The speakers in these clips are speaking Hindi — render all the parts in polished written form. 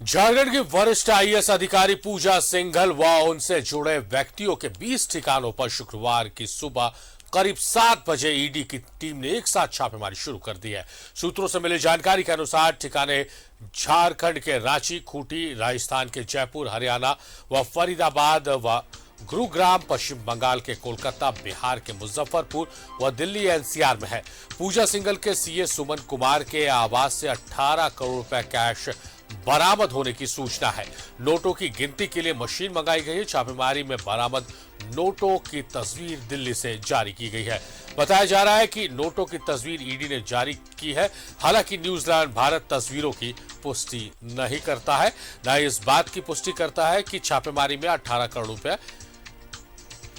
झारखंड की वरिष्ठ आईएएस अधिकारी पूजा सिंघल व उनसे जुड़े व्यक्तियों के 20 ठिकानों पर शुक्रवार की सुबह करीब 7 बजे ईडी की टीम ने एक साथ छापेमारी शुरू कर दी है। सूत्रों से मिली जानकारी के अनुसार ठिकाने झारखंड के रांची, खूंटी, राजस्थान के जयपुर, हरियाणा व फरीदाबाद व गुरुग्राम, पश्चिम बंगाल के कोलकाता, बिहार के मुजफ्फरपुर व दिल्ली एनसीआर में है। पूजा सिंघल के सीए सुमन कुमार के आवास से 18 करोड़ रुपए कैश बरामद होने की सूचना है। नोटों की गिनती के लिए मशीन मंगाई गई है। छापेमारी में बरामद नोटों की तस्वीर दिल्ली से जारी की गई है। बताया जा रहा है कि नोटों की तस्वीर ईडी ने जारी की है। हालांकि न्यूजीलैंड भारत तस्वीरों की पुष्टि नहीं करता है, न इस बात की पुष्टि करता है कि छापेमारी में 18 करोड़ रुपए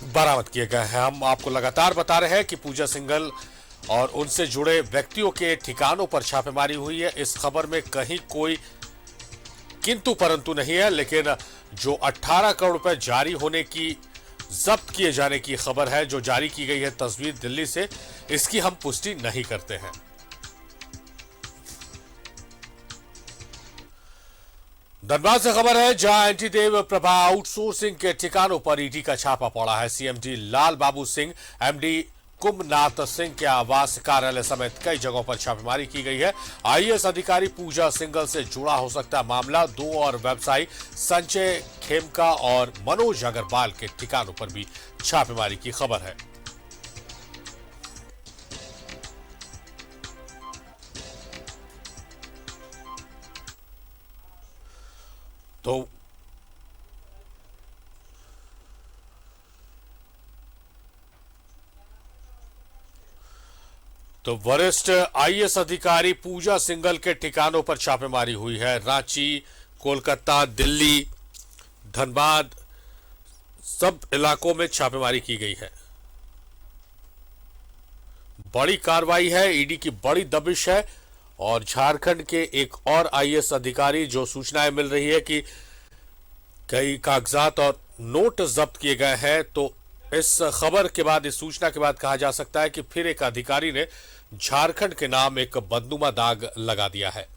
बरामद किए गए हैं। हम आपको लगातार बता रहे हैं कि पूजा सिंघल और उनसे जुड़े व्यक्तियों के ठिकानों पर छापेमारी हुई है। इस खबर में कहीं कोई किंतु परंतु नहीं है, लेकिन जो 18 करोड़ रुपए जारी होने की, जब्त किए जाने की खबर है, जो जारी की गई है तस्वीर दिल्ली से, इसकी हम पुष्टि नहीं करते हैं। धनबाद से खबर है, जहां एंटीदेव प्रभा आउटसोर्सिंग के ठिकानों पर ईडी का छापा पड़ा है। सीएमडी लाल बाबू सिंह, एमडी कुमनाथ सिंह के आवास, कार्यालय समेत कई जगहों पर छापेमारी की गई है। आईएएस अधिकारी पूजा सिंघल से जुड़ा हो सकता है मामला। 2 और व्यवसायी संजय खेमका और मनोज अग्रवाल के ठिकानों पर भी छापेमारी की खबर है। तो वरिष्ठ आईएएस अधिकारी पूजा सिंघल के ठिकानों पर छापेमारी हुई है। रांची, कोलकाता, दिल्ली, धनबाद, सब इलाकों में छापेमारी की गई है। बड़ी कार्रवाई है, ईडी की बड़ी दबिश है। और झारखंड के एक और आईएएस अधिकारी, जो सूचनाएं मिल रही है कि कई कागजात और नोट जब्त किए गए हैं, तो इस खबर के बाद, इस सूचना के बाद कहा जा सकता है कि फिर एक अधिकारी ने झारखंड के नाम एक बदनुमा दाग लगा दिया है।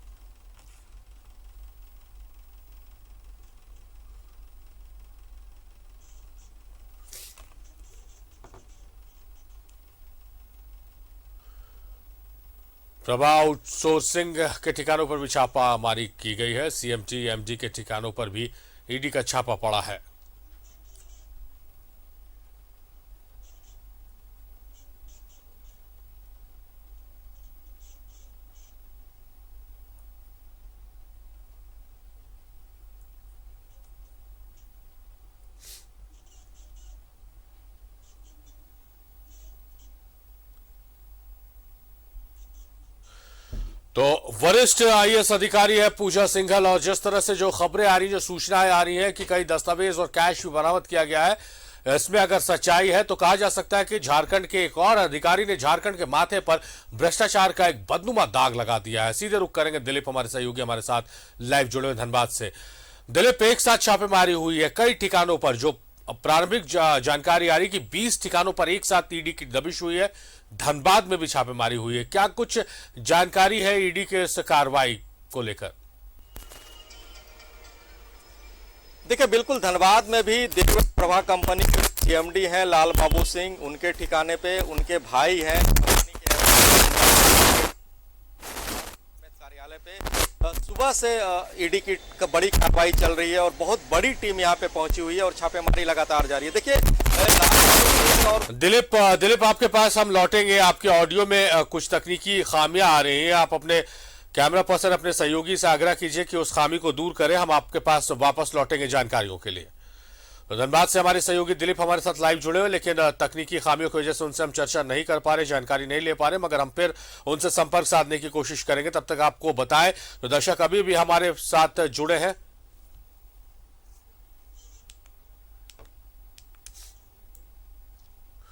प्रभा आउटसोर्सिंग के ठिकानों पर भी छापामारी की गई है। सीएमटी, एमडी के ठिकानों पर भी ईडी का छापा पड़ा है। तो वरिष्ठ आईएएस अधिकारी है पूजा सिंघल, और जिस तरह से जो खबरें आ रही, जो सूचनाएं आ रही हैं कि कई दस्तावेज और कैश भी बरामद किया गया है, इसमें अगर सच्चाई है तो कहा जा सकता है कि झारखंड के एक और अधिकारी ने झारखंड के माथे पर भ्रष्टाचार का एक बदनुमा दाग लगा दिया है। सीधे रुख करेंगे दिलीप, हमारे सहयोगी हमारे साथ लाइव जुड़े हुए धनबाद से। दिलीप, एक साथ छापेमारी हुई है कई ठिकानों पर, जो प्रारंभिक जानकारी आ रही कि 20 ठिकानों पर एक साथ ईडी की दबिश हुई है। धनबाद में भी छापेमारी हुई है। क्या कुछ जानकारी है ईडी के इस कार्रवाई को लेकर? देखिए, बिल्कुल धनबाद में भी देव प्रभा कंपनी के सीएमडी हैं लाल बाबू सिंह, उनके ठिकाने पे उनके भाई हैं कंपनी के कार्यालय पे सुबह से ईडी की बड़ी कार्रवाई चल रही है और बहुत बड़ी टीम यहाँ पे पहुंची हुई है और छापेमारी लगातार जारी है। देखिए और दिलीप, आपके पास हम लौटेंगे। आपके ऑडियो में कुछ तकनीकी खामियां आ रही हैं। आप अपने कैमरा पर्सन, अपने सहयोगी से आग्रह कीजिए कि उस खामी को दूर करें। हम आपके पास वापस लौटेंगे जानकारियों के लिए। तो धनबाद से हमारे सहयोगी दिलीप हमारे साथ लाइव जुड़े हुए, लेकिन तकनीकी खामियों की वजह से उनसे हम चर्चा नहीं कर पा रहे, जानकारी नहीं ले पा रहे, मगर हम फिर उनसे संपर्क साधने की कोशिश करेंगे। तब तक आपको बताएं, तो दर्शक अभी भी हमारे साथ जुड़े हैं।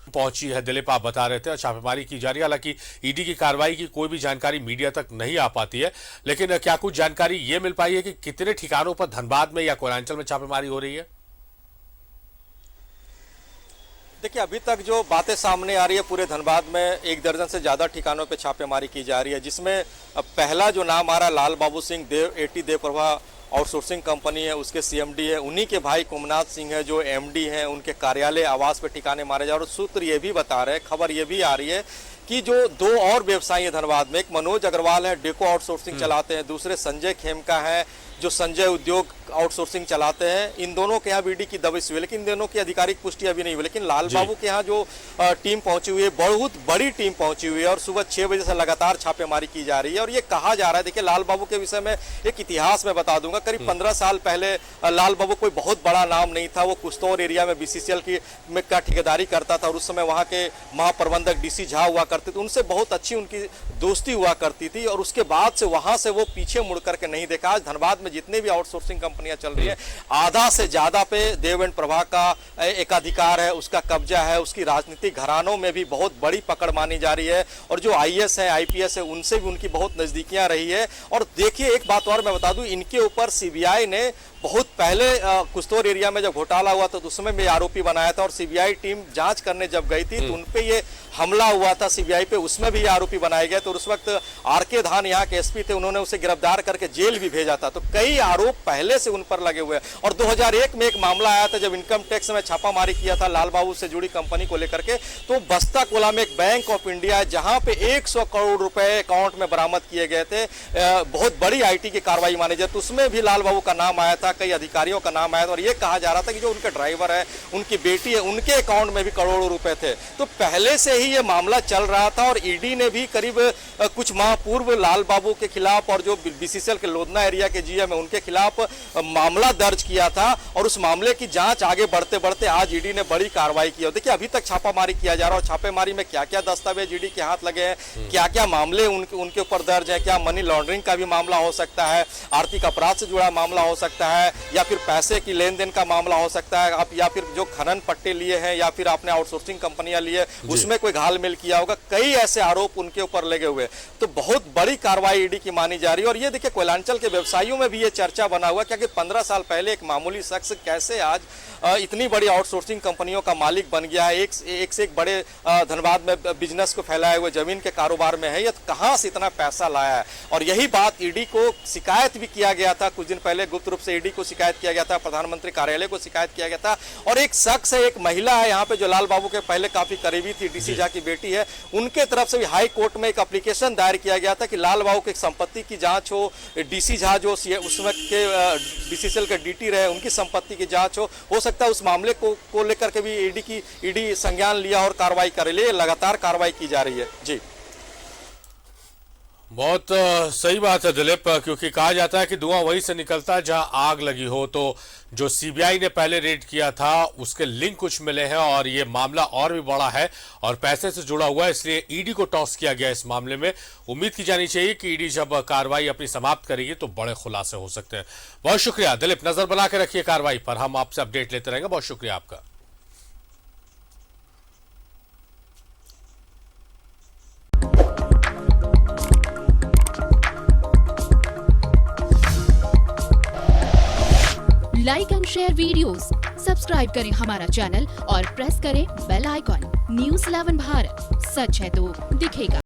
पहुंची है दिलीप, आप बता रहे थे, छापेमारी की जा रही है। हालांकि ईडी की कार्रवाई की कोई भी जानकारी मीडिया तक नहीं आ पाती है, लेकिन क्या कुछ जानकारी ये मिल पाई है कि कितने ठिकानों पर धनबाद में या कोयलांचल में छापेमारी हो रही है? देखिए, अभी तक जो बातें सामने आ रही है, पूरे धनबाद में 1 दर्जन से ज़्यादा ठिकानों पे छापेमारी की जा रही है, जिसमें पहला जो नाम आ रहा है लाल बाबू सिंह, एटी देव प्रभा आउटसोर्सिंग कंपनी है उसके सीएमडी है, उन्हीं के भाई कुमनाथ सिंह है जो एमडी हैं, उनके कार्यालय आवास पे ठिकाने मारे जा रहे। और सूत्र ये भी बता रहे हैं, खबर ये भी आ रही है कि जो दो और व्यवसायी है धनबाद में, एक मनोज अग्रवाल है डेको आउटसोर्सिंग चलाते हैं, दूसरे संजय खेमका है जो संजय उद्योग आउटसोर्सिंग चलाते हैं। इन दोनों के यहाँ ईडी की दबिश हुई, लेकिन इन दोनों की आधिकारिक पुष्टि अभी नहीं हुई। लेकिन लाल बाबू के यहाँ जो टीम पहुंची हुई है, बहुत बड़ी टीम पहुंची हुई है और सुबह 6 बजे से लगातार छापेमारी की जा रही है। और ये कहा जा रहा है, देखिए लाल बाबू के विषय में एक इतिहास में बता दूंगा। करीब 15 साल पहले लाल बाबू कोई बहुत बड़ा नाम नहीं था, वो कुस्तौर एरिया में बीसीसीएल का ठेकेदारी करता था और उस समय वहाँ के महाप्रबंधक डीसी झा हुआ करते थे, उनसे बहुत अच्छी उनकी दोस्ती हुआ करती थी। और उसके बाद से वहां से वो पीछे मुड़ करके नहीं देखा। आज धनबाद में जितने भी आउटसोर्सिंग कंपनियां चल रही है, आधा से ज्यादा पे देव एंड प्रभा का एकाधिकार है, उसका कब्जा है। उसकी राजनीतिक घरानों में भी बहुत बड़ी पकड़ मानी जा रही है और जो आईएएस है, आईपीएस है, उनसे भी उनकी बहुत नजदीकियां रही है। और देखिए एक बात और मैं बता दूं, इनके ऊपर सीबीआई ने बहुत पहले कुस्तौर एरिया में जब घोटाला हुआ था तो उसमें भी आरोपी बनाया था और सीबीआई टीम जांच करने जब गई थी तो उनपे ये हमला हुआ था सीबीआई पे, उसमें भी आरोपी बनाए गए। तो उस वक्त आरके धान यहाँ के एसपी थे, उन्होंने उसे गिरफ्तार करके जेल भी भेजा था। तो कई आरोप पहले से उन पर लगे हुए हैं। और 2001 में एक मामला आया था जब इनकम टैक्स में छापामारी किया था लाल बाबू से जुड़ी कंपनी को लेकर के, तो बस्ता कोला में एक बैंक ऑफ इंडिया है जहां पे 100 करोड़ रुपए अकाउंट में बरामद किए गए थे। बहुत बड़ी आईटी की कार्रवाई मानी जाती है, तो उसमें भी लाल बाबू का नाम आया था, कई अधिकारियों का नाम आया था। और ये कहा जा रहा था कि जो उनके ड्राइवर है, उनकी बेटी है, उनके अकाउंट में भी करोड़ों रुपए थे। तो पहले से ही ये मामला चल रहा था और ईडी ने भी करीब कुछ माह पूर्व लाल बाबू के खिलाफ और जो बीसीसीएल के लोधना एरिया के जीएम है उनके खिलाफ मामला दर्ज किया था। और उस मामले की जांच आगे बढ़ते बढ़ते आज ईडी ने बड़ी कार्रवाई की। देखिए अभी तक छापामारी किया जा रहा है और छापेमारी में क्या क्या दस्तावेज ईडी के हाथ लगे हैं, क्या क्या मामले उनके ऊपर दर्ज है, क्या मनी लॉन्ड्रिंग का भी मामला हो सकता है, आर्थिक अपराध से जुड़ा मामला हो सकता है, या फिर पैसे की लेन देन का मामला हो सकता है, आप या फिर जो खनन पट्टे लिए हैं या फिर आपने आउटसोर्सिंग कंपनियां लिए उसमें कोई घालमेल किया होगा। कई ऐसे आरोप उनके ऊपर लगे हुए, तो बहुत बड़ी कार्रवाई ईडी की मानी जा रही है। और ये देखिए कोयलांचल के व्यवसायियों में भी ये चर्चा बना हुआ कि 15 साल पहले एक मामूली शख्स कैसे आज इतनी बड़ी आउटसोर्सिंग कंपनियों का मालिक बन गया है, एक से एक बड़े धनबाद में बिजनेस को फैलाए हुए जमीन के कारोबार में है, ये कहां से इतना पैसा लाया है। और यही बात ईडी को शिकायत भी किया गया था, कुछ दिन पहले गुप्त रूप से ईडी को शिकायत किया गया था, प्रधानमंत्री कार्यालय को शिकायत किया गया था। और एक शख्स है, एक महिला है यहाँ पे जो लाल बाबू के पहले काफी करीबी थी, डीसी झा की बेटी है, उनके तरफ से भी हाई कोर्ट में एक एप्लीकेशन दायर किया गया था कि लाल बाबू की संपत्ति की जांच हो, डीसी झा जो उस वक्त के बीसीसीएल के डीटी रहे उनकी संपत्ति की जांच हो सकता है उस मामले को लेकर के भी ईडी संज्ञान लिया और कार्रवाई करे लिए लगातार कार्रवाई की जा रही है। जी बहुत सही बात है दिलीप, क्योंकि कहा जाता है कि धुआं वहीं से निकलता है जहां आग लगी हो। तो जो सीबीआई ने पहले रेड किया था उसके लिंक कुछ मिले हैं और ये मामला और भी बड़ा है और पैसे से जुड़ा हुआ है, इसलिए ईडी को टॉस किया गया इस मामले में। उम्मीद की जानी चाहिए कि ईडी जब कार्रवाई अपनी समाप्त करेगी तो बड़े खुलासे हो सकते हैं। बहुत शुक्रिया दिलीप, नजर बना के रखिए कार्रवाई पर, हम आपसे अपडेट लेते रहेंगे। बहुत शुक्रिया आपका। Like and share videos, subscribe करें हमारा चैनल और प्रेस करें बेल आइकॉन। न्यूज़ 11 भारत, सच है तो दिखेगा।